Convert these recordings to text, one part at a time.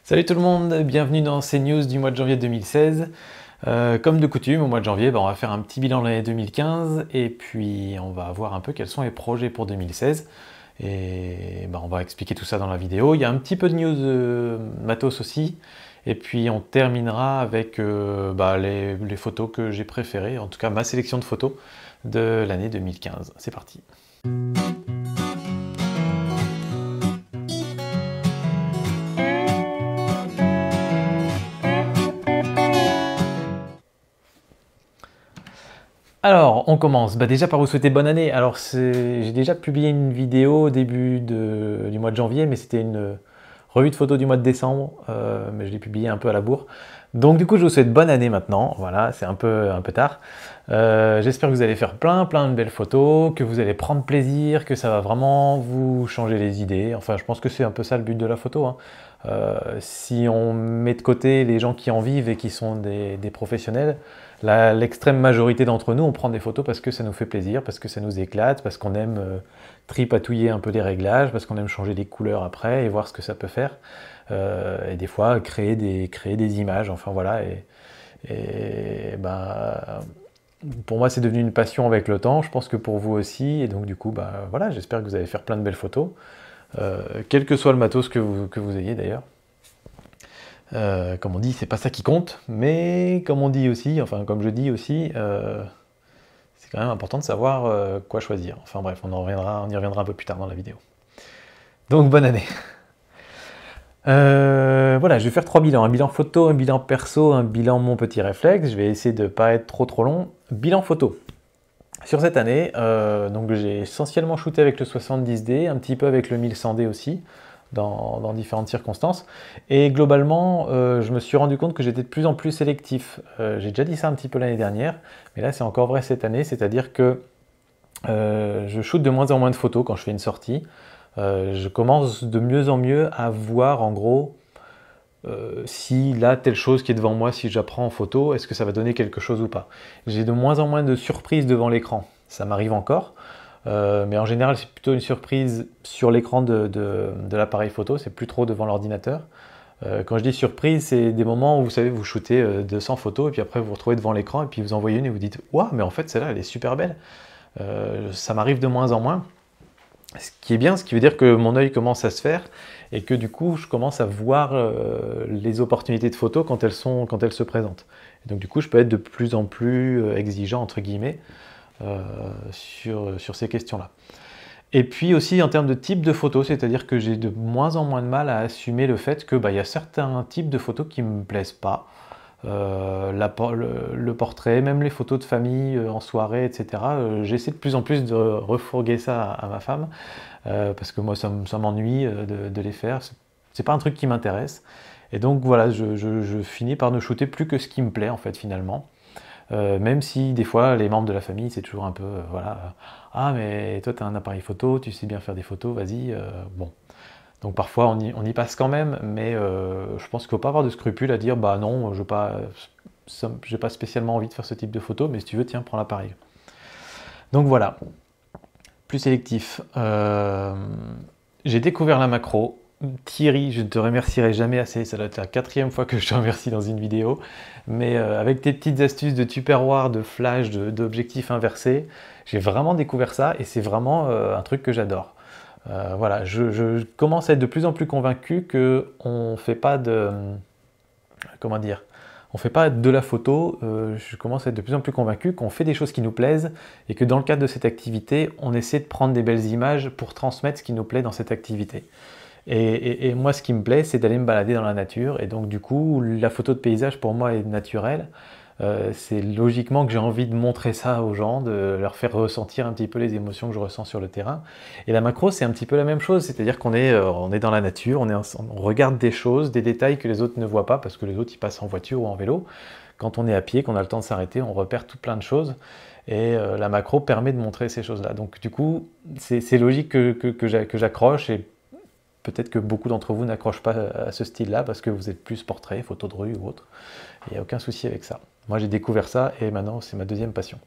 Salut tout le monde, bienvenue dans ces news du mois de janvier 2016. Comme de coutume, au mois de janvier, on va faire un petit bilan de l'année 2015 et puis on va voir un peu quels sont les projets pour 2016. Et on va expliquer tout ça dans la vidéo. Il y a un petit peu de news matos aussi. Et puis on terminera avec les photos que j'ai préférées, en tout cas ma sélection de photos de l'année 2015. C'est parti. Alors, on commence. Déjà par vous souhaiter bonne année. Alors, j'ai déjà publié une vidéo au début du mois de janvier, mais c'était une revue de photos du mois de décembre, mais je l'ai publié un peu à la bourre. Donc du coup, je vous souhaite bonne année maintenant. Voilà, c'est un peu tard. J'espère que vous allez faire plein de belles photos, que vous allez prendre plaisir, que ça va vraiment vous changer les idées. Enfin, je pense que c'est un peu ça le but de la photo, hein. Si on met de côté les gens qui en vivent et qui sont des professionnels, l'extrême majorité d'entre nous, on prend des photos parce que ça nous fait plaisir, parce que ça nous éclate, parce qu'on aime tripatouiller un peu les réglages, parce qu'on aime changer les couleurs après et voir ce que ça peut faire. Et des fois, créer des images, enfin voilà. Pour moi, c'est devenu une passion avec le temps, je pense que pour vous aussi. Et donc du coup, voilà, j'espère que vous allez faire plein de belles photos. Quel que soit le matos que vous ayez d'ailleurs. Comme on dit, c'est pas ça qui compte, mais comme on dit aussi, enfin comme je dis aussi, c'est quand même important de savoir quoi choisir. Enfin bref, on y reviendra un peu plus tard dans la vidéo. Donc bonne année. Voilà, je vais faire 3 bilans, un bilan photo, un bilan perso, un bilan mon petit réflexe. Je vais essayer de ne pas être trop long. Bilan photo. Sur cette année, donc j'ai essentiellement shooté avec le 70D, un petit peu avec le 1100D aussi, dans différentes circonstances. Et globalement, je me suis rendu compte que j'étais de plus en plus sélectif. J'ai déjà dit ça un petit peu l'année dernière, mais là c'est encore vrai cette année, c'est-à-dire que je shoote de moins en moins de photos quand je fais une sortie. Je commence de mieux en mieux à voir en gros si là, telle chose qui est devant moi, si j'apprends en photo, est-ce que ça va donner quelque chose ou pas. J'ai de moins en moins de surprises devant l'écran. Ça m'arrive encore, mais en général, c'est plutôt une surprise sur l'écran de l'appareil photo, c'est plus trop devant l'ordinateur. Quand je dis surprise, c'est des moments où vous savez, vous shootez 200 photos et puis après vous vous retrouvez devant l'écran et puis vous envoyez une et vous dites « Waouh, mais en fait celle-là elle est super belle ». Ça m'arrive de moins en moins. Ce qui est bien, ce qui veut dire que mon œil commence à se faire et que du coup je commence à voir les opportunités de photos quand elles se présentent. Et donc du coup je peux être de plus en plus exigeant entre guillemets sur ces questions-là. Et puis aussi en termes de type de photos, c'est-à-dire que j'ai de moins en moins de mal à assumer le fait que y a certains types de photos qui me plaisent pas. Le portrait, même les photos de famille en soirée, etc. J'essaie de plus en plus de refourguer ça à ma femme, parce que moi ça m'ennuie de les faire, c'est pas un truc qui m'intéresse. Et donc voilà, je finis par ne shooter plus que ce qui me plaît en fait finalement. Même si des fois les membres de la famille c'est toujours un peu voilà, ah mais toi tu as un appareil photo, tu sais bien faire des photos, vas-y, bon. Donc parfois on y passe quand même, mais je pense qu'il ne faut pas avoir de scrupules à dire bah non, je n'ai pas spécialement envie de faire ce type de photo, mais si tu veux, tiens, prends l'appareil. Donc voilà, plus sélectif. J'ai découvert la macro. Thierry, je ne te remercierai jamais assez, ça doit être la 4e fois que je te remercie dans une vidéo, mais avec tes petites astuces de tupperware, de flash, d'objectifs inversés, j'ai vraiment découvert ça et c'est vraiment un truc que j'adore. Voilà, je commence à être de plus en plus convaincu qu'on ne fait pas de... Comment dire? On ne fait pas de la photo, je commence à être de plus en plus convaincu qu'on fait des choses qui nous plaisent et que dans le cadre de cette activité, on essaie de prendre des belles images pour transmettre ce qui nous plaît dans cette activité. Et moi, ce qui me plaît, c'est d'aller me balader dans la nature. Et donc, du coup, la photo de paysage, pour moi, est naturelle. C'est logiquement que j'ai envie de montrer ça aux gens, de leur faire ressentir un petit peu les émotions que je ressens sur le terrain. Et la macro, c'est un petit peu la même chose, c'est-à-dire qu'on est dans la nature, on regarde des choses, des détails que les autres ne voient pas, parce que les autres, ils passent en voiture ou en vélo. Quand on est à pied, qu'on a le temps de s'arrêter, on repère tout plein de choses. Et la macro permet de montrer ces choses-là. Donc du coup, c'est logique que j'accroche et peut-être que beaucoup d'entre vous n'accrochent pas à ce style-là parce que vous êtes plus portrait, photo de rue ou autre. Il n'y a aucun souci avec ça. Moi, j'ai découvert ça et maintenant, c'est ma deuxième passion.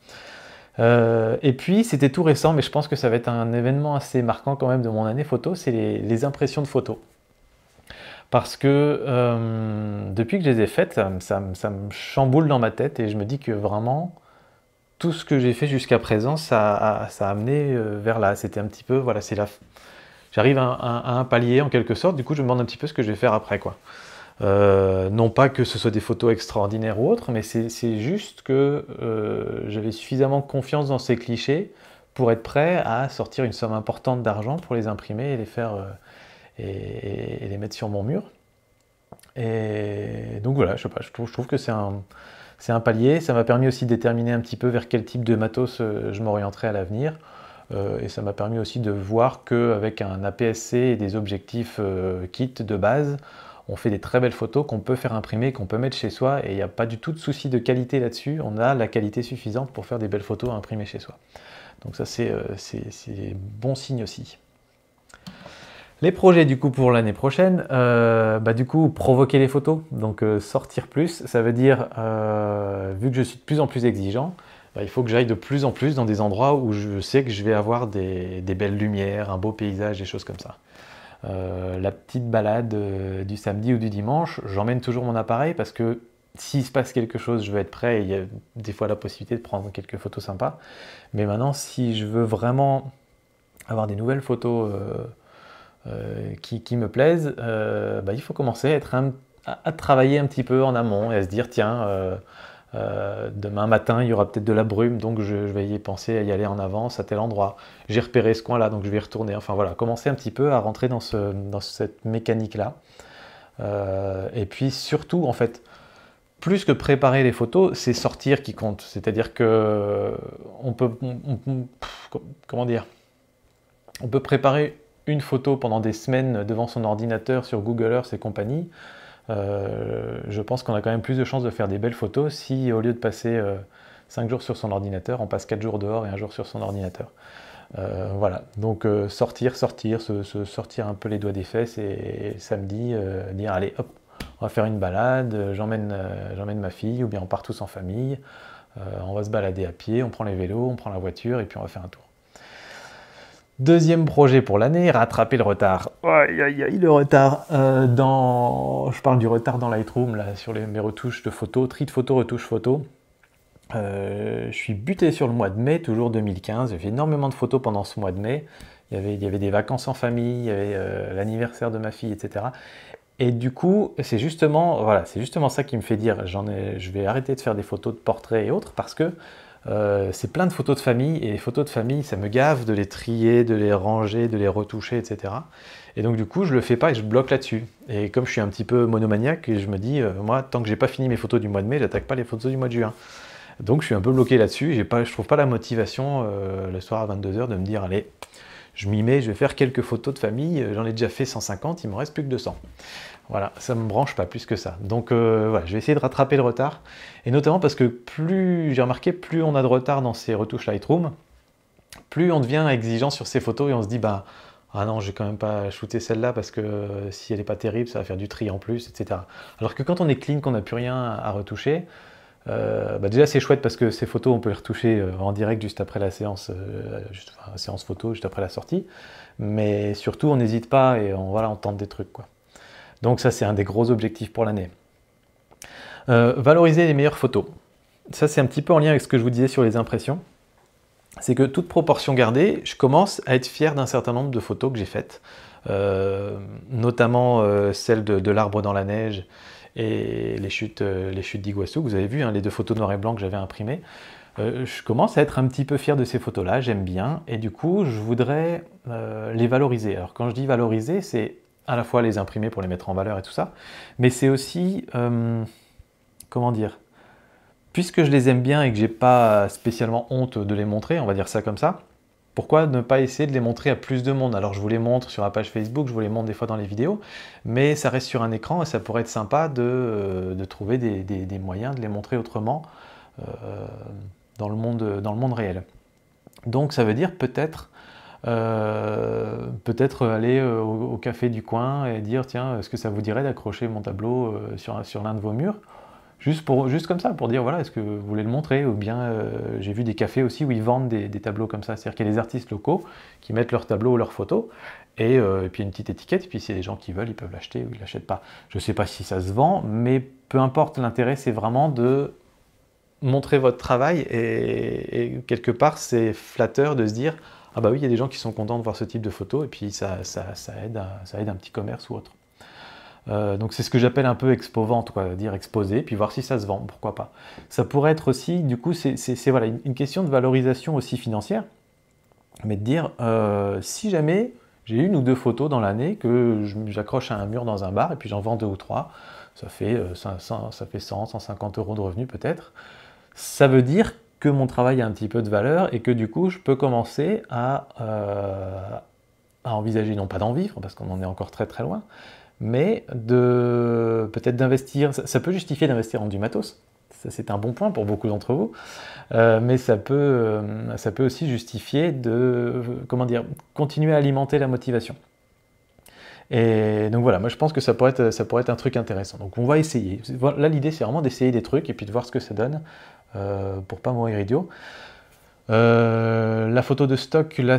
Et puis, c'était tout récent, mais je pense que ça va être un événement assez marquant quand même de mon année photo, c'est les impressions de photos. parce que depuis que je les ai faites, ça me chamboule dans ma tête et je me dis que vraiment, tout ce que j'ai fait jusqu'à présent, ça a amené vers là. C'était un petit peu, voilà, j'arrive à un palier en quelque sorte, du coup je me demande un petit peu ce que je vais faire après, quoi. Non pas que ce soit des photos extraordinaires ou autres, mais c'est juste que j'avais suffisamment confiance dans ces clichés pour être prêt à sortir une somme importante d'argent pour les imprimer et les faire et les mettre sur mon mur. Et donc voilà, je sais pas, je trouve que c'est un palier. Ça m'a permis aussi de déterminer un petit peu vers quel type de matos je m'orienterai à l'avenir. Et ça m'a permis aussi de voir qu'avec un APS-C et des objectifs kit de base, on fait des très belles photos qu'on peut faire imprimer, qu'on peut mettre chez soi, et il n'y a pas du tout de souci de qualité là-dessus. On a la qualité suffisante pour faire des belles photos à imprimer chez soi. Donc ça, c'est bon signe aussi. Les projets du coup pour l'année prochaine, du coup provoquer les photos, donc sortir plus, ça veut dire, vu que je suis de plus en plus exigeant, il faut que j'aille de plus en plus dans des endroits où je sais que je vais avoir des belles lumières, un beau paysage, des choses comme ça. La petite balade du samedi ou du dimanche, j'emmène toujours mon appareil parce que s'il se passe quelque chose, je veux être prêt et il y a des fois la possibilité de prendre quelques photos sympas. Mais maintenant, si je veux vraiment avoir des nouvelles photos qui me plaisent, il faut commencer à travailler un petit peu en amont et à se dire tiens, demain matin il y aura peut-être de la brume, donc je vais y penser à y aller en avance à tel endroit. J'ai repéré ce coin-là, donc je vais y retourner. Enfin voilà, commencer un petit peu à rentrer dans cette mécanique-là. Et puis surtout, en fait, plus que préparer les photos, c'est sortir qui compte. C'est-à-dire que comment dire, on peut préparer une photo pendant des semaines devant son ordinateur sur Google Earth et compagnie. Je pense qu'on a quand même plus de chances de faire des belles photos si au lieu de passer 5 jours sur son ordinateur, on passe 4 jours dehors et 1 jour sur son ordinateur. Voilà, donc sortir un peu les doigts des fesses et samedi dire allez hop, on va faire une balade, j'emmène ma fille ou bien on part tous en famille, on va se balader à pied, on prend les vélos, on prend la voiture et puis on va faire un tour. Deuxième projet pour l'année, rattraper le retard. Aïe aïe aïe, le retard. Je parle du retard dans Lightroom, là, sur mes retouches de photos, tri de photos, retouches photos. Je suis buté sur le mois de mai, toujours 2015. J'ai fait énormément de photos pendant ce mois de mai. Il y avait des vacances en famille, il y avait l'anniversaire de ma fille, etc. Et du coup, c'est justement ça qui me fait dire je vais arrêter de faire des photos de portraits et autres parce que c'est plein de photos de famille, et les photos de famille, ça me gave de les trier, de les ranger, de les retoucher, etc. Et donc du coup, je le fais pas et je bloque là-dessus. Et comme je suis un petit peu monomaniaque, je me dis, moi, tant que j'ai pas fini mes photos du mois de mai, j'attaque pas les photos du mois de juin. Donc je suis un peu bloqué là-dessus, je trouve pas la motivation le soir à 22 h de me dire, allez, je m'y mets, je vais faire quelques photos de famille, j'en ai déjà fait 150, il me reste plus que 200. Voilà, ça ne me branche pas plus que ça. Donc voilà, je vais essayer de rattraper le retard. Et notamment parce que j'ai remarqué, plus on a de retard dans ces retouches Lightroom, plus on devient exigeant sur ces photos et on se dit, ah non, je vais quand même pas shooter celle-là parce que si elle n'est pas terrible, ça va faire du tri en plus, etc. Alors que quand on est clean, qu'on n'a plus rien à retoucher, déjà c'est chouette parce que ces photos, on peut les retoucher en direct juste après la séance, la séance photo, juste après la sortie. Mais surtout, on n'hésite pas et on tente des trucs, quoi. Donc ça, c'est un des gros objectifs pour l'année. Valoriser les meilleures photos. Ça, c'est un petit peu en lien avec ce que je vous disais sur les impressions. C'est que toute proportion gardée, je commence à être fier d'un certain nombre de photos que j'ai faites. Notamment celle de l'arbre dans la neige et les chutes d'Iguassou, que vous avez vu, hein, les 2 photos noir et blanc que j'avais imprimées. Je commence à être un petit peu fier de ces photos-là, j'aime bien. Et du coup, je voudrais les valoriser. Alors quand je dis valoriser, c'est à la fois les imprimer pour les mettre en valeur et tout ça, mais c'est aussi, comment dire, puisque je les aime bien et que j'ai pas spécialement honte de les montrer, on va dire ça comme ça, pourquoi ne pas essayer de les montrer à plus de monde? Alors je vous les montre sur la page Facebook, je vous les montre des fois dans les vidéos, mais ça reste sur un écran et ça pourrait être sympa de trouver des moyens de les montrer autrement dans le monde réel. Donc ça veut dire peut-être aller au café du coin et dire tiens, est-ce que ça vous dirait d'accrocher mon tableau sur l'un de vos murs? Juste comme ça, pour dire, voilà, est-ce que vous voulez le montrer? Ou bien, j'ai vu des cafés aussi où ils vendent des tableaux comme ça. C'est-à-dire qu'il y a des artistes locaux qui mettent leurs tableaux ou leurs photos, et puis une petite étiquette, et puis s'il y a des gens qui veulent, ils peuvent l'acheter ou ils ne l'achètent pas. Je ne sais pas si ça se vend, mais peu importe, l'intérêt, c'est vraiment de montrer votre travail, et quelque part, c'est flatteur de se dire, ah bah oui, il y a des gens qui sont contents de voir ce type de photos, et puis ça aide un petit commerce ou autre. Donc c'est ce que j'appelle un peu expo-vente, quoi, dire exposer, puis voir si ça se vend, pourquoi pas. Ça pourrait être aussi, du coup, c'est voilà, une question de valorisation aussi financière, mais de dire, si jamais j'ai une ou deux photos dans l'année que j'accroche à un mur dans un bar, et puis j'en vends deux ou trois, ça fait 100, 150 euros de revenus peut-être, ça veut dire que mon travail a un petit peu de valeur, et que du coup, je peux commencer à envisager, non pas d'en vivre, parce qu'on en est encore très très loin, mais peut-être d'investir, ça peut justifier d'investir en du matos, ça c'est un bon point pour beaucoup d'entre vous, mais ça peut aussi justifier de, comment dire, continuer à alimenter la motivation. Et donc voilà, moi je pense que ça pourrait être un truc intéressant. Donc on va essayer. Là l'idée c'est vraiment d'essayer des trucs et puis de voir ce que ça donne, pour pas mourir idiot. La photo de stock, là,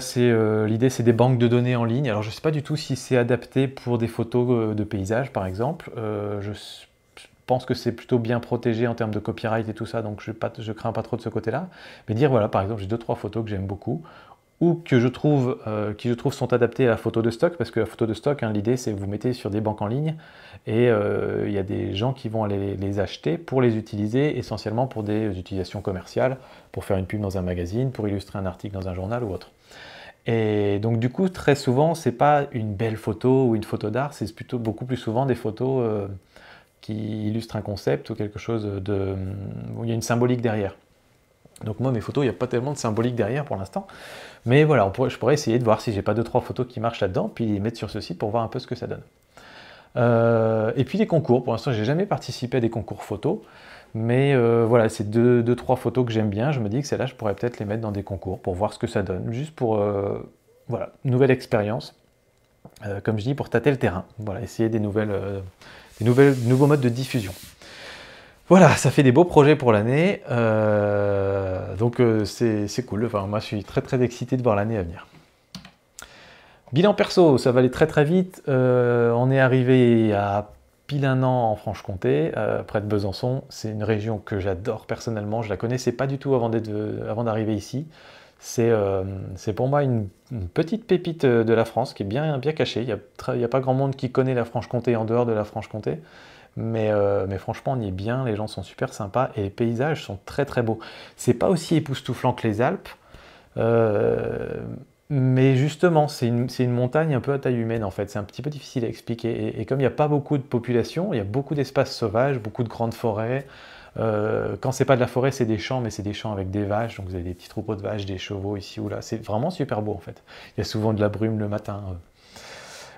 l'idée, c'est des banques de données en ligne. Alors, je ne sais pas du tout si c'est adapté pour des photos de paysages, par exemple. Je pense que c'est plutôt bien protégé en termes de copyright et tout ça, donc je crains pas trop de ce côté-là. Mais dire, voilà, par exemple, j'ai 2-3 photos que j'aime beaucoup, ou que qui je trouve sont adaptées à la photo de stock, parce que la photo de stock, hein, l'idée, c'est que vous mettez sur des banques en ligne, et il y a des gens qui vont aller les acheter pour les utiliser, essentiellement pour des utilisations commerciales, pour faire une pub dans un magazine, pour illustrer un article dans un journal ou autre. Et donc du coup, très souvent, c'est pas une belle photo ou une photo d'art, c'est plutôt beaucoup plus souvent des photos qui illustrent un concept ou quelque chose où il y a une symbolique derrière. Donc moi, mes photos, il n'y a pas tellement de symbolique derrière pour l'instant. Mais voilà, je pourrais essayer de voir si j'ai pas 2-3 photos qui marchent là-dedans, puis les mettre sur ce site pour voir un peu ce que ça donne. Et puis les concours, pour l'instant, j'ai jamais participé à des concours photos, mais voilà, c'est 2-3 photos que j'aime bien. Je me dis que celles-là, je pourrais peut-être les mettre dans des concours pour voir ce que ça donne, juste pour, voilà, nouvelle expérience, comme je dis, pour tâter le terrain. Voilà, essayer des nouveaux modes de diffusion. Voilà, ça fait des beaux projets pour l'année, donc c'est cool. Enfin, moi, je suis très très excité de voir l'année à venir. Bilan perso, ça va aller très très vite. On est arrivé à pile 1 an en Franche-Comté, près de Besançon. C'est une région que j'adore personnellement. Je la connaissais pas du tout avant d'arriver ici. C'est pour moi une petite pépite de la France qui est bien cachée. Il n'y a pas grand monde qui connaît la Franche-Comté en dehors de la Franche-Comté. Mais franchement, on y est bien, les gens sont super sympas et les paysages sont très très beaux. C'est pas aussi époustouflant que les Alpes, mais justement, c'est une montagne un peu à taille humaine en fait. C'est un petit peu difficile à expliquer. Et comme il n'y a pas beaucoup de population, il y a beaucoup d'espaces sauvages, beaucoup de grandes forêts. Quand c'est pas de la forêt, c'est des champs, mais c'est des champs avec des vaches. Donc vous avez des petits troupeaux de vaches, des chevaux ici ou là. C'est vraiment super beau en fait. Il y a souvent de la brume le matin.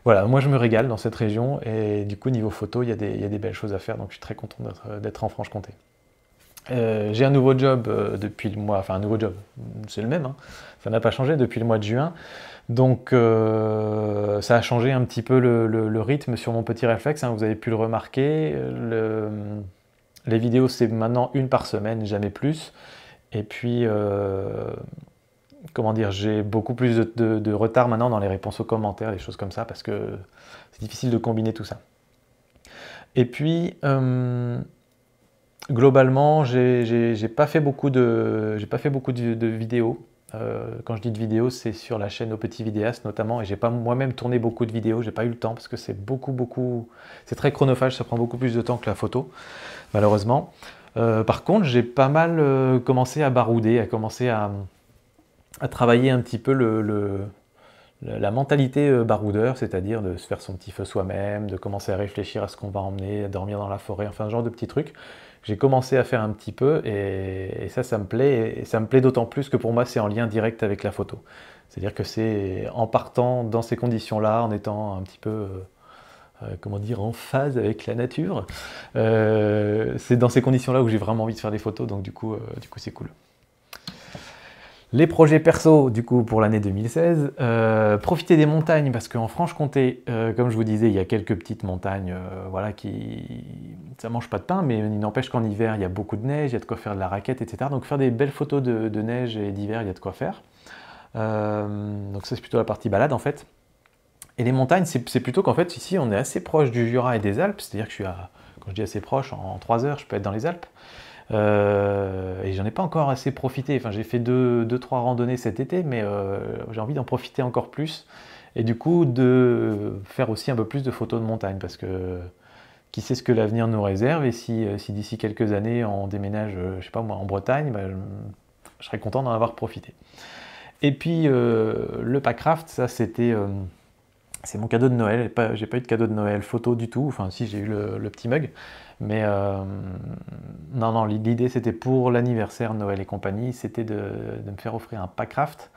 Voilà, moi je me régale dans cette région et du coup niveau photo il y a des belles choses à faire, donc je suis très content d'être en Franche-Comté. J'ai un nouveau job depuis le mois, enfin un nouveau job, c'est le même, hein, ça n'a pas changé depuis le mois de juin, donc ça a changé un petit peu le rythme sur mon petit réflexe, hein, vous avez pu le remarquer, les vidéos c'est maintenant 1 par semaine, jamais plus, et puis comment dire, j'ai beaucoup plus de retard maintenant dans les réponses aux commentaires, des choses comme ça, parce que c'est difficile de combiner tout ça. Et puis, globalement, j'ai pas fait beaucoup de vidéos. Quand je dis de vidéos, c'est sur la chaîne Aux Petits Vidéastes notamment, et j'ai pas moi-même tourné beaucoup de vidéos, j'ai pas eu le temps, parce que c'est c'est très chronophage, ça prend beaucoup plus de temps que la photo, malheureusement. Par contre, j'ai pas mal commencé à barouder, à commencer à travailler un petit peu la mentalité baroudeur, c'est-à-dire de se faire son petit feu soi-même, de commencer à réfléchir à ce qu'on va emmener, à dormir dans la forêt, enfin ce genre de petits trucs. J'ai commencé à faire un petit peu et ça me plaît. Et ça me plaît d'autant plus que pour moi c'est en lien direct avec la photo. C'est-à-dire que c'est en partant dans ces conditions-là, en étant un petit peu, comment dire, en phase avec la nature, c'est dans ces conditions-là où j'ai vraiment envie de faire des photos, donc du coup c'est cool. Les projets perso, du coup, pour l'année 2016, profiter des montagnes, parce qu'en Franche-Comté, comme je vous disais, il y a quelques petites montagnes voilà, qui ça mange pas de pain, mais il n'empêche qu'en hiver, il y a beaucoup de neige, il y a de quoi faire de la raquette, etc. Donc faire des belles photos de neige et d'hiver, il y a de quoi faire. Donc ça, c'est plutôt la partie balade, en fait. Et les montagnes, c'est plutôt qu'en fait, ici, on est assez proche du Jura et des Alpes, c'est-à-dire que je suis quand je dis assez proche, en 3 heures, je peux être dans les Alpes. Et j'en ai pas encore assez profité. Enfin, j'ai fait 2-3 randonnées cet été, mais j'ai envie d'en profiter encore plus. Et du coup, de faire aussi un peu plus de photos de montagne, parce que qui sait ce que l'avenir nous réserve. Et si d'ici quelques années, on déménage, je sais pas moi, en Bretagne, bah, je serais content d'en avoir profité. Et puis, le Packraft, ça, c'est mon cadeau de Noël. J'ai pas eu de cadeau de Noël photo du tout. Enfin, si, j'ai eu le petit mug. Mais non, l'idée c'était pour l'anniversaire Noël et compagnie, c'était de me faire offrir un Packraft.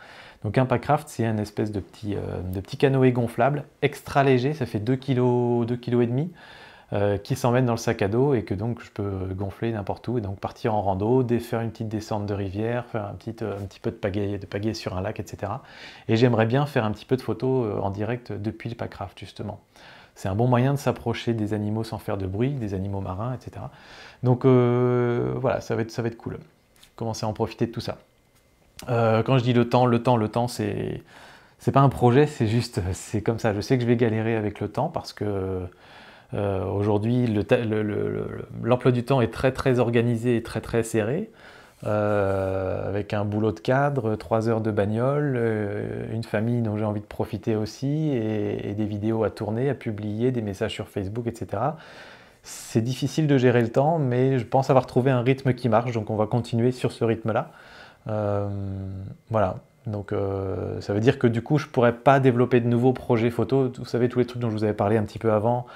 Donc un Packraft, c'est une espèce de petit canoë gonflable, extra léger, ça fait 2 kg, 2 kg et demi, qui s'emmène dans le sac à dos et que donc je peux gonfler n'importe où et donc partir en rando, faire une petite descente de rivière, faire un petit peu de pagaie sur un lac, etc. Et j'aimerais bien faire un petit peu de photos en direct depuis le Packraft justement. C'est un bon moyen de s'approcher des animaux sans faire de bruit, des animaux marins, etc. Donc voilà, ça va être cool. Commencer à en profiter de tout ça. Quand je dis le temps, c'est pas un projet, c'est comme ça. Je sais que je vais galérer avec le temps parce que aujourd'hui, l'emploi du temps est très très organisé et très très serré. Avec un boulot de cadre, 3 heures de bagnole, une famille dont j'ai envie de profiter aussi, et des vidéos à tourner, à publier, des messages sur Facebook, etc. C'est difficile de gérer le temps, mais je pense avoir trouvé un rythme qui marche, donc on va continuer sur ce rythme-là. Voilà, donc ça veut dire que du coup je pourrais pas développer de nouveaux projets photos. Vous savez, tous les trucs dont je vous avais parlé un petit peu avant,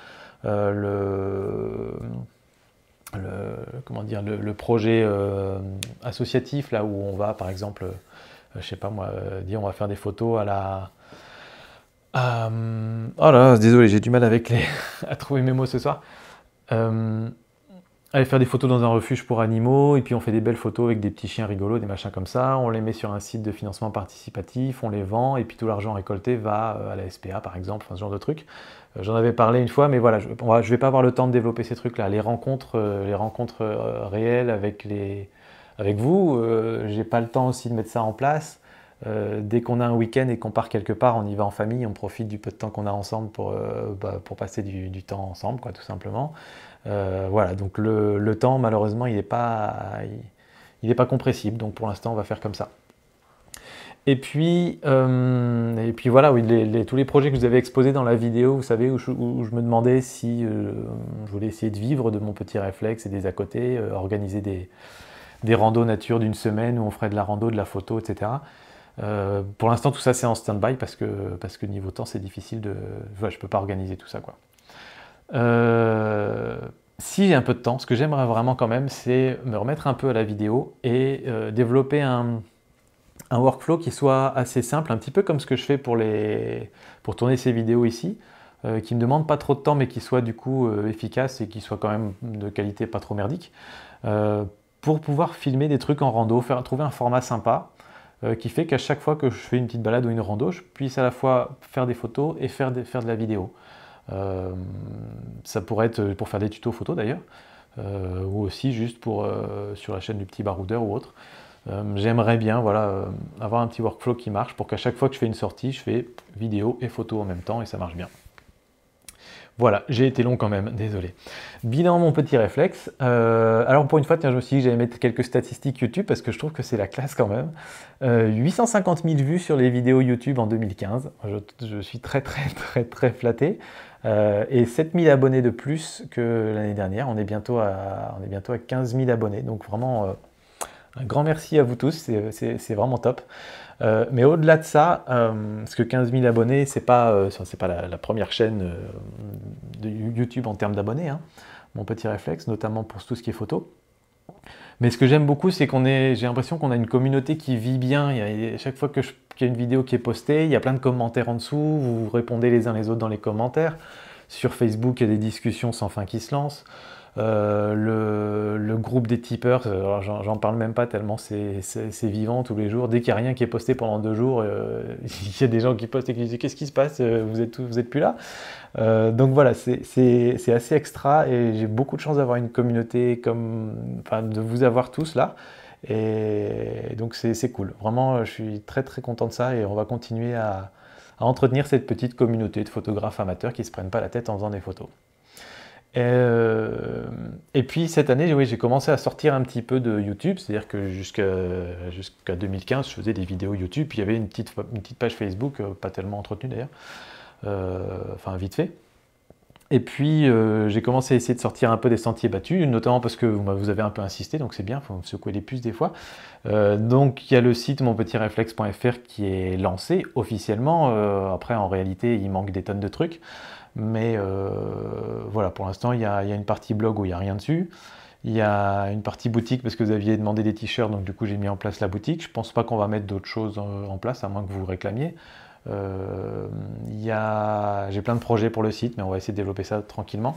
comment dire, le projet associatif, là où on va par exemple, je sais pas moi, dire on va faire des photos à la... oh là, désolé, j'ai du mal avec à trouver mes mots ce soir. Aller faire des photos dans un refuge pour animaux, et puis on fait des belles photos avec des petits chiens rigolos, des machins comme ça, on les met sur un site de financement participatif, on les vend, et puis tout l'argent récolté va à la SPA par exemple, enfin, ce genre de truc. J'en avais parlé une fois, mais voilà, je vais pas avoir le temps de développer ces trucs-là. Les rencontres réelles avec vous, j'ai pas le temps aussi de mettre ça en place. Dès qu'on a un week-end et qu'on part quelque part, on y va en famille, on profite du peu de temps qu'on a ensemble pour passer du temps ensemble, quoi, tout simplement. Voilà, donc le temps, malheureusement, il n'est pas compressible, donc pour l'instant, on va faire comme ça. Et puis voilà, oui, tous les projets que vous avez exposés dans la vidéo, vous savez, où je me demandais si je voulais essayer de vivre de mon petit réflexe et des à côté, organiser des randos nature d'une semaine où on ferait de la rando, de la photo, etc. Pour l'instant, tout ça, c'est en stand-by parce que niveau temps, c'est difficile de... je peux pas organiser tout ça, quoi. Si j'ai un peu de temps, ce que j'aimerais vraiment quand même, c'est me remettre un peu à la vidéo et développer un workflow qui soit assez simple, un petit peu comme ce que je fais pour tourner ces vidéos ici, qui me demande pas trop de temps, mais qui soit du coup efficace et qui soit quand même de qualité pas trop merdique, pour pouvoir filmer des trucs en rando, trouver un format sympa, qui fait qu'à chaque fois que je fais une petite balade ou une rando, je puisse à la fois faire des photos et faire de la vidéo. Ça pourrait être pour faire des tutos photos d'ailleurs, ou aussi juste sur la chaîne du petit baroudeur ou autre. J'aimerais bien avoir un petit workflow qui marche pour qu'à chaque fois que je fais une sortie, je fais vidéo et photo en même temps et ça marche bien. Voilà, j'ai été long quand même, désolé. Bilan mon petit réflexe. Alors pour une fois, tiens, je me suis dit que j'allais mettre quelques statistiques YouTube parce que je trouve que c'est la classe quand même. 850 000 vues sur les vidéos YouTube en 2015. Je suis très flatté. Et 7 000 abonnés de plus que l'année dernière. On est bientôt à 15 000 abonnés. Donc vraiment, un grand merci à vous tous, c'est vraiment top. Mais au-delà de ça, parce que 15 000 abonnés, c'est pas la première chaîne de YouTube en termes d'abonnés, hein, mon petit réflexe, notamment pour tout ce qui est photo. Mais ce que j'aime beaucoup, c'est j'ai l'impression qu'on a une communauté qui vit bien. Chaque fois qu'il y a une vidéo qui est postée, il y a plein de commentaires en dessous, vous répondez les uns les autres dans les commentaires. Sur Facebook, il y a des discussions sans fin qui se lancent. Le groupe des tipeurs, j'en parle même pas tellement c'est vivant tous les jours. Dès qu'il n'y a rien qui est posté pendant 2 jours, il y a des gens qui postent et qui disent qu'est-ce qui se passe, vous êtes plus là. Donc voilà, c'est assez extra et j'ai beaucoup de chance d'avoir une communauté enfin, de vous avoir tous là. Et donc c'est cool. Vraiment, je suis très très content de ça et on va continuer à entretenir cette petite communauté de photographes amateurs qui ne se prennent pas la tête en faisant des photos. Et puis cette année, oui, j'ai commencé à sortir un petit peu de YouTube, c'est-à-dire que jusqu'à 2015, je faisais des vidéos YouTube, puis il y avait une petite page Facebook, pas tellement entretenue d'ailleurs, enfin vite fait. Et puis j'ai commencé à essayer de sortir un peu des sentiers battus, notamment parce que vous avez un peu insisté, donc c'est bien, il faut me secouer les puces des fois. Donc il y a le site monpetitréflexe.fr qui est lancé officiellement, après en réalité il manque des tonnes de trucs. Mais voilà, pour l'instant, il y a une partie blog où il n'y a rien dessus. Il y a une partie boutique parce que vous aviez demandé des t-shirts, donc du coup j'ai mis en place la boutique. Je ne pense pas qu'on va mettre d'autres choses en place, à moins que vous réclamiez. J'ai plein de projets pour le site, mais on va essayer de développer ça tranquillement.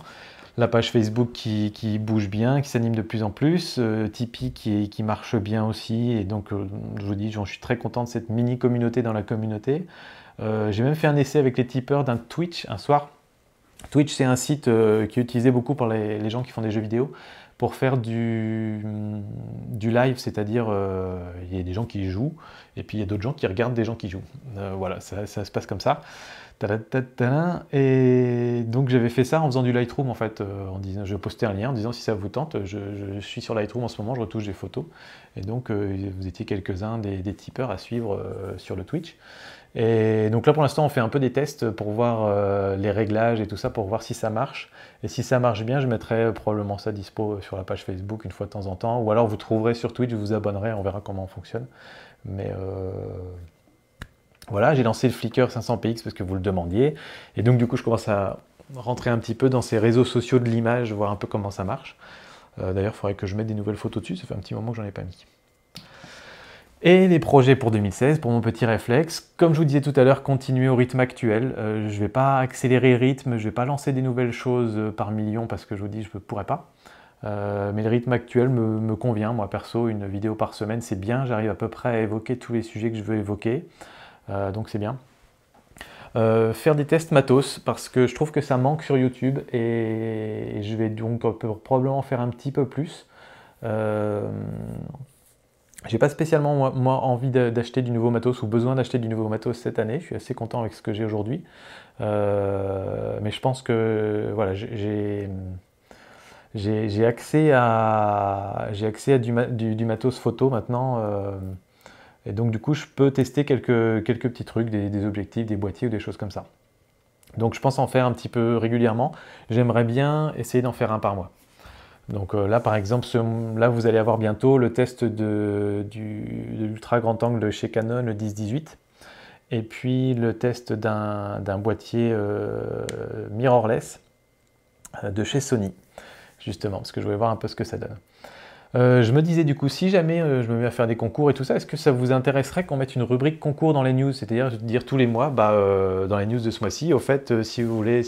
La page Facebook qui bouge bien, qui s'anime de plus en plus. Tipeee qui marche bien aussi. Et donc, je vous dis, j'en suis très content de cette mini-communauté dans la communauté. J'ai même fait un essai avec les tipeurs d'un Twitch un soir. Twitch, c'est un site qui est utilisé beaucoup par les gens qui font des jeux vidéo pour faire du live, c'est-à-dire il y a des gens qui jouent et puis il y a d'autres gens qui regardent des gens qui jouent. Voilà, ça se passe comme ça. Et donc j'avais fait ça en faisant du Lightroom en fait, je postais un lien en disant si ça vous tente, je suis sur Lightroom en ce moment, je retouche des photos. Et donc vous étiez quelques-uns des tipeurs à suivre sur le Twitch. Et donc là pour l'instant on fait un peu des tests pour voir les réglages et tout ça, pour voir si ça marche. Et si ça marche bien, je mettrai probablement ça dispo sur la page Facebook une fois de temps en temps. Ou alors vous trouverez sur Twitch, vous vous abonnerez, on verra comment on fonctionne. Mais voilà, j'ai lancé le Flickr 500px parce que vous le demandiez. Et donc du coup je commence à rentrer un petit peu dans ces réseaux sociaux de l'image, voir un peu comment ça marche. D'ailleurs il faudrait que je mette des nouvelles photos dessus, ça fait un petit moment que j'en ai pas mis. Et les projets pour 2016, pour mon petit réflexe, comme je vous disais tout à l'heure, continuer au rythme actuel. Je ne vais pas accélérer le rythme, je ne vais pas lancer des nouvelles choses par million parce que je vous dis, je ne pourrais pas. Mais le rythme actuel me convient, moi perso, une vidéo par semaine, c'est bien, j'arrive à peu près à évoquer tous les sujets que je veux évoquer, donc c'est bien. Faire des tests matos, parce que je trouve que ça manque sur YouTube, et je vais donc probablement faire un petit peu plus. J'ai pas spécialement moi envie d'acheter du nouveau matos ou besoin d'acheter du nouveau matos cette année. Je suis assez content avec ce que j'ai aujourd'hui. Mais je pense que voilà, j'ai accès à du matos photo maintenant. Et donc du coup, je peux tester quelques petits trucs, des objectifs, des boîtiers ou des choses comme ça. Donc je pense en faire un petit peu régulièrement. J'aimerais bien essayer d'en faire un par mois. Donc là par exemple, là vous allez avoir bientôt le test de l'ultra grand angle de chez Canon, le 10-18, et puis le test d'un boîtier mirrorless de chez Sony, justement, parce que je voulais voir un peu ce que ça donne. Je me disais du coup, si jamais je me mets à faire des concours et tout ça, est-ce que ça vous intéresserait qu'on mette une rubrique concours dans les news, c'est-à-dire dire tous les mois, dans les news de ce mois-ci, au fait, si vous voulez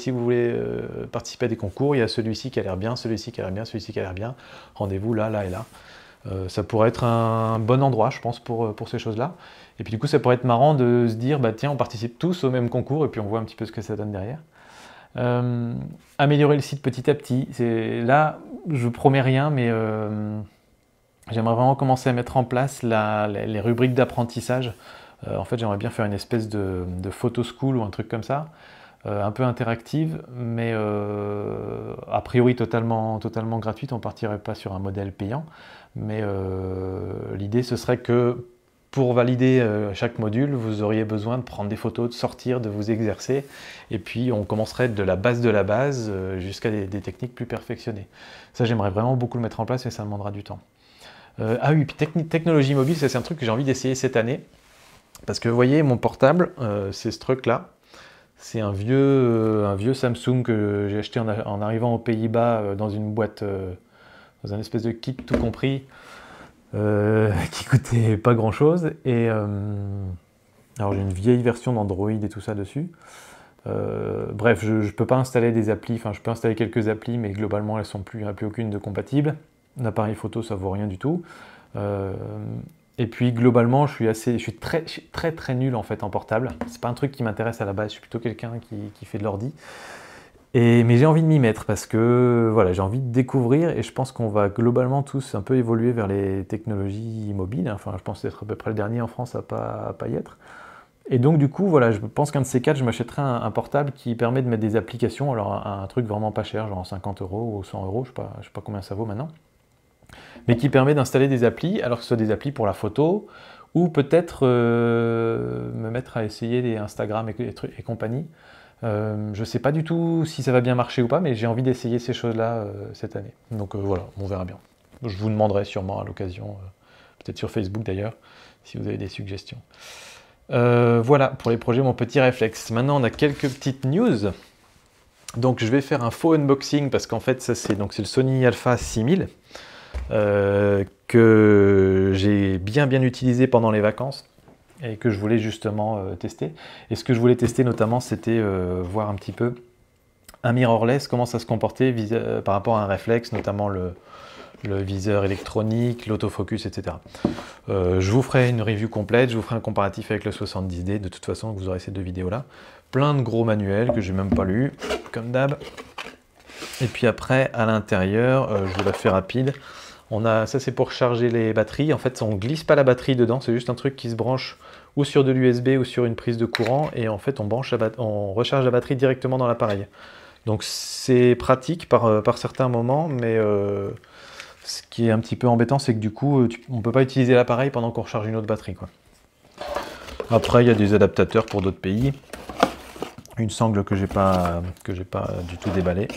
participer à des concours, il y a celui-ci qui a l'air bien, celui-ci qui a l'air bien, celui-ci qui a l'air bien, rendez-vous là, là et là. Ça pourrait être un bon endroit, je pense, pour ces choses-là. Et puis du coup, ça pourrait être marrant de se dire, bah tiens, on participe tous au même concours et puis on voit un petit peu ce que ça donne derrière. Améliorer le site petit à petit. Là, je promets rien, mais j'aimerais vraiment commencer à mettre en place les rubriques d'apprentissage. En fait, j'aimerais bien faire une espèce de photo school ou un truc comme ça, un peu interactive, mais a priori totalement gratuite. On ne partirait pas sur un modèle payant, mais l'idée ce serait que pour valider chaque module, vous auriez besoin de prendre des photos, de sortir, de vous exercer, et puis on commencerait de la base jusqu'à des techniques plus perfectionnées. Ça, j'aimerais vraiment beaucoup le mettre en place, mais ça demandera du temps. Ah oui, puis technologie mobile, ça c'est un truc que j'ai envie d'essayer cette année, parce que vous voyez, mon portable, c'est ce truc-là. C'est un vieux Samsung que j'ai acheté en arrivant aux Pays-Bas dans une boîte, dans un espèce de kit tout compris, qui coûtait pas grand chose. Et alors j'ai une vieille version d'Android et tout ça dessus. Bref, je ne peux pas installer des applis, enfin je peux installer quelques applis, mais globalement elles sont plus, il n'y en a plus aucune de compatible. L'appareil photo, ça vaut rien du tout. Et puis globalement, je suis très nul en fait en portable. C'est pas un truc qui m'intéresse à la base, je suis plutôt quelqu'un qui fait de l'ordi. Mais j'ai envie de m'y mettre parce que voilà, j'ai envie de découvrir et je pense qu'on va globalement tous un peu évoluer vers les technologies mobiles. Enfin, je pense être à peu près le dernier en France à pas y être. Et donc du coup, voilà, je pense qu'un de ces quatre, je m'achèterai un portable qui permet de mettre des applications, alors un truc vraiment pas cher, genre 50 € ou 100 €, je sais pas combien ça vaut maintenant, mais qui permet d'installer des applis, alors que ce soit des applis pour la photo, ou peut-être me mettre à essayer les Instagram et compagnie. Je ne sais pas du tout si ça va bien marcher ou pas, mais j'ai envie d'essayer ces choses-là cette année. Donc voilà, on verra bien. Je vous demanderai sûrement à l'occasion, peut-être sur Facebook d'ailleurs, si vous avez des suggestions. Voilà pour les projets, mon petit réflexe. Maintenant, on a quelques petites news. Donc je vais faire un faux unboxing parce qu'en fait, ça c'est le Sony Alpha 6000 que j'ai bien utilisé pendant les vacances et que je voulais justement tester. Et ce que je voulais tester notamment, c'était voir un petit peu un mirrorless, comment ça se comportait par rapport à un réflexe, notamment le viseur électronique, l'autofocus, etc. Je vous ferai une review complète, je vous ferai un comparatif avec le 70D, de toute façon vous aurez ces deux vidéos là. Plein de gros manuels que j'ai même pas lus, comme d'hab. Et puis après, à l'intérieur, je vous la fais rapide. Ça c'est pour charger les batteries, en fait on glisse pas la batterie dedans, c'est juste un truc qui se branche ou sur de l'USB ou sur une prise de courant, et en fait on recharge la batterie directement dans l'appareil. Donc c'est pratique par certains moments, mais ce qui est un petit peu embêtant, c'est que du coup on ne peut pas utiliser l'appareil pendant qu'on recharge une autre batterie, quoi. Après il y a des adaptateurs pour d'autres pays, une sangle que j'ai pas du tout déballée,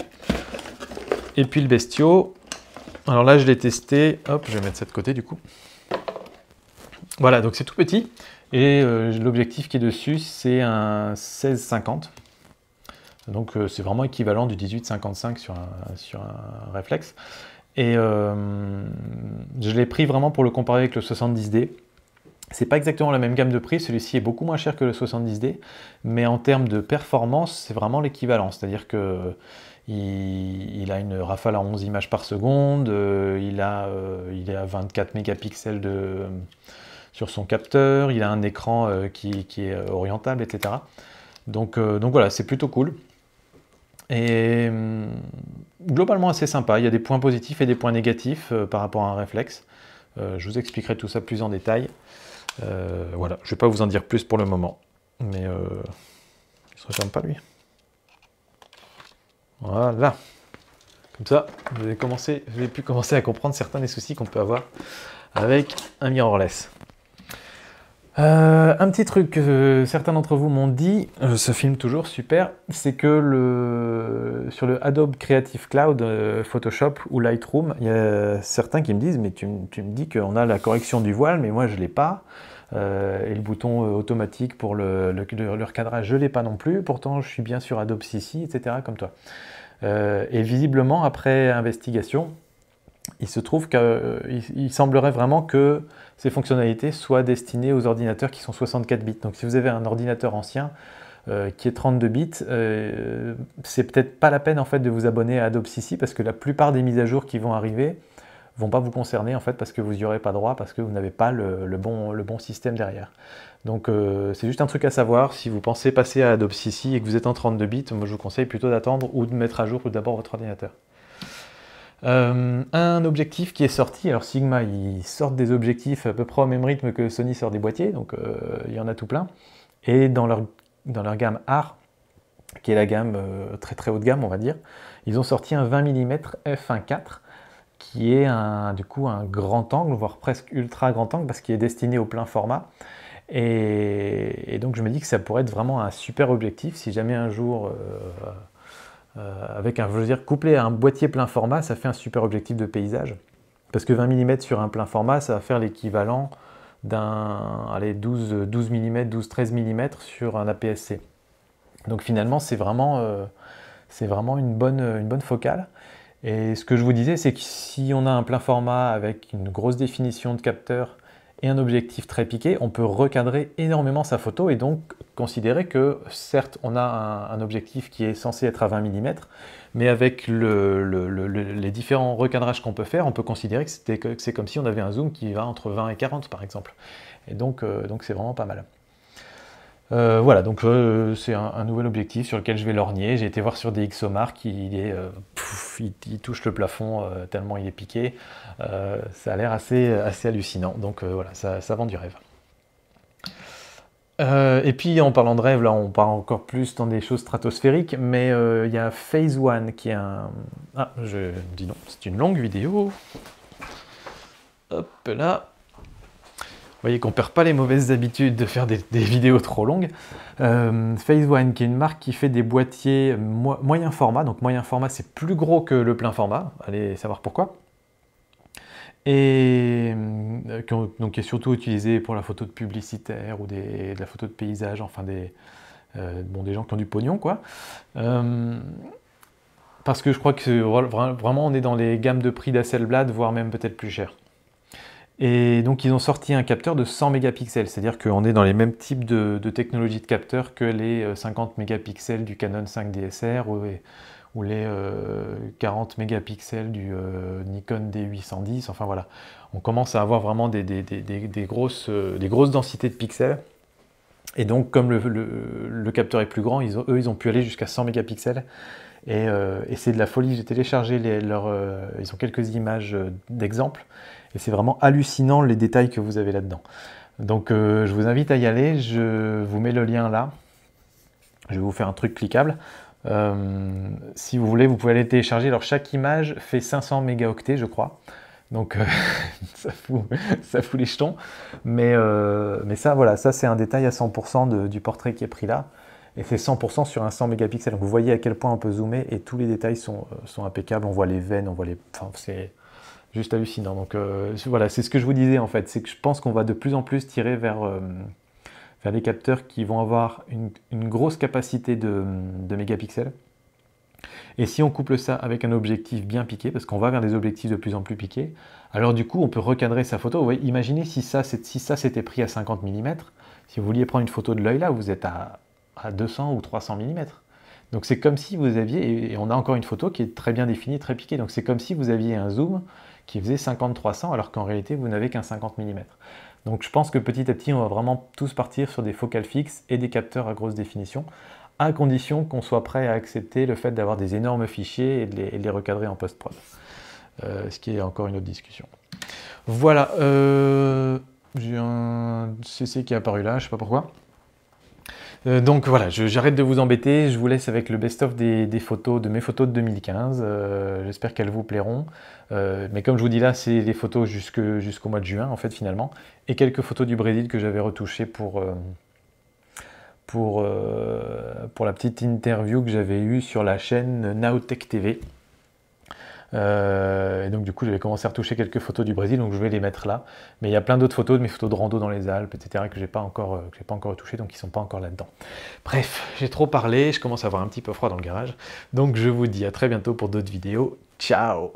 et puis le bestiau. Alors là, je l'ai testé, hop, je vais mettre ça de côté du coup. Voilà, donc c'est tout petit, et l'objectif qui est dessus, c'est un 16-50. Donc c'est vraiment équivalent du 18-55 sur un réflexe. Et je l'ai pris vraiment pour le comparer avec le 70D. C'est pas exactement la même gamme de prix, celui-ci est beaucoup moins cher que le 70D, mais en termes de performance, c'est vraiment l'équivalent. C'est-à-dire que il a une rafale à 11 images par seconde, il est à 24 mégapixels sur son capteur, il a un écran qui est orientable, etc. Donc voilà, c'est plutôt cool. Et globalement assez sympa, il y a des points positifs et des points négatifs par rapport à un réflexe. Je vous expliquerai tout ça plus en détail. Voilà, je ne vais pas vous en dire plus pour le moment, mais il ne se referme pas lui. Voilà, comme ça, vous avez pu commencer à comprendre certains des soucis qu'on peut avoir avec un mirrorless. Un petit truc que certains d'entre vous m'ont dit, ce film toujours super, c'est que sur le Adobe Creative Cloud, Photoshop ou Lightroom, il y a certains qui me disent « mais tu me dis qu'on a la correction du voile, mais moi je ne l'ai pas, et le bouton automatique pour le recadrage, je ne l'ai pas non plus, pourtant je suis bien sur Adobe CC, etc. comme toi. » Et visiblement, après investigation, il se trouve qu'il semblerait vraiment que ces fonctionnalités soient destinées aux ordinateurs qui sont 64 bits. Donc si vous avez un ordinateur ancien qui est 32 bits, c'est peut-être pas la peine en fait de vous abonner à Adobe CC parce que la plupart des mises à jour qui vont arriver vont pas vous concerner en fait parce que vous n'y aurez pas droit, parce que vous n'avez pas le bon système derrière. Donc c'est juste un truc à savoir, si vous pensez passer à Adobe CC et que vous êtes en 32 bits, moi je vous conseille plutôt d'attendre ou de mettre à jour d'abord votre ordinateur. Un objectif qui est sorti, alors Sigma ils sortent des objectifs à peu près au même rythme que Sony sort des boîtiers, donc il y en a tout plein, et dans leur gamme R, qui est la gamme très haut de gamme on va dire, ils ont sorti un 20 mm f1.4 qui est du coup un grand angle, voire presque ultra grand angle parce qu'il est destiné au plein format, et donc je me dis que ça pourrait être vraiment un super objectif si jamais un jour avec couplé à un boîtier plein format, ça fait un super objectif de paysage. Parce que 20 mm sur un plein format, ça va faire l'équivalent d'un 12 mm, 12-13 mm sur un APS-C. Donc finalement, c'est vraiment une bonne focale. Et ce que je vous disais, c'est que si on a un plein format avec une grosse définition de capteur et un objectif très piqué, on peut recadrer énormément sa photo et donc considérer que certes on a un objectif qui est censé être à 20 mm, mais avec les différents recadrages qu'on peut faire, on peut considérer que c'est comme si on avait un zoom qui va entre 20 et 40 par exemple. Et donc c'est vraiment pas mal. Voilà, donc c'est un nouvel objectif sur lequel je vais lorgner. J'ai été voir sur DxOMark, il touche le plafond tellement il est piqué. Ça a l'air assez hallucinant, donc voilà, ça vend du rêve. Et puis en parlant de rêve, là on part encore plus dans des choses stratosphériques, mais il y a Phase One qui est un... Ah, je dis non, c'est une longue vidéo. Hop là. Vous voyez qu'on perd pas les mauvaises habitudes de faire des vidéos trop longues. Phase One, qui est une marque qui fait des boîtiers moyen format. Donc moyen format, c'est plus gros que le plein format. Allez savoir pourquoi. Et donc, qui est surtout utilisé pour la photo de publicitaire ou de la photo de paysage, enfin des gens qui ont du pognon, quoi. Parce que je crois que vraiment on est dans les gammes de prix d'Hasselblad, voire même peut-être plus cher. Et donc ils ont sorti un capteur de 100 mégapixels, c'est-à-dire qu'on est dans les mêmes types de technologies de capteurs que les 50 mégapixels du Canon 5 DSR ou les 40 mégapixels du Nikon D810, enfin voilà. On commence à avoir vraiment des grosses densités de pixels. Et donc comme le capteur est plus grand, eux ils ont pu aller jusqu'à 100 mégapixels. Et c'est de la folie, j'ai téléchargé ils ont quelques images d'exemples. Et c'est vraiment hallucinant les détails que vous avez là-dedans. Donc je vous invite à y aller, je vous mets le lien là. Je vais vous faire un truc cliquable. Si vous voulez, vous pouvez aller télécharger. Alors chaque image fait 500 mégaoctets, je crois. Donc ça fout les jetons. Mais ça, voilà, ça c'est un détail à 100% du portrait qui est pris là. Et c'est 100% sur un 100 mégapixels. Donc vous voyez à quel point on peut zoomer et tous les détails sont impeccables. On voit les veines, on voit les... Enfin, c'est juste hallucinant. Donc voilà, c'est ce que je vous disais en fait. C'est que je pense qu'on va de plus en plus tirer vers des capteurs qui vont avoir une grosse capacité de mégapixels. Et si on couple ça avec un objectif bien piqué, parce qu'on va vers des objectifs de plus en plus piqués, alors du coup on peut recadrer sa photo. Vous voyez, imaginez si ça s'était pris à 50 mm, si vous vouliez prendre une photo de l'œil là, vous êtes à 200 ou 300 mm. Donc c'est comme si vous aviez, et on a encore une photo qui est très bien définie, très piquée, donc c'est comme si vous aviez un zoom qui faisait 50-300 alors qu'en réalité vous n'avez qu'un 50 mm. Donc je pense que petit à petit on va vraiment tous partir sur des focales fixes et des capteurs à grosse définition, à condition qu'on soit prêt à accepter le fait d'avoir des énormes fichiers et de les recadrer en post-prod. Ce qui est encore une autre discussion. Voilà, j'ai un CC qui est apparu là, je sais pas pourquoi. Donc voilà, j'arrête de vous embêter, je vous laisse avec le best-of des photos, de mes photos de 2015. J'espère qu'elles vous plairont. Mais comme je vous dis là, c'est les photos jusqu'au mois de juin en fait finalement. Et quelques photos du Brésil que j'avais retouchées pour la petite interview que j'avais eue sur la chaîne Nowtech TV. Et donc du coup j'avais commencé à retoucher quelques photos du Brésil, donc je vais les mettre là. Mais il y a plein d'autres photos de mes photos de rando dans les Alpes, etc. que j'ai pas encore retouchées, donc ils sont pas encore là-dedans. Bref, j'ai trop parlé, je commence à avoir un petit peu froid dans le garage. Donc je vous dis à très bientôt pour d'autres vidéos. Ciao!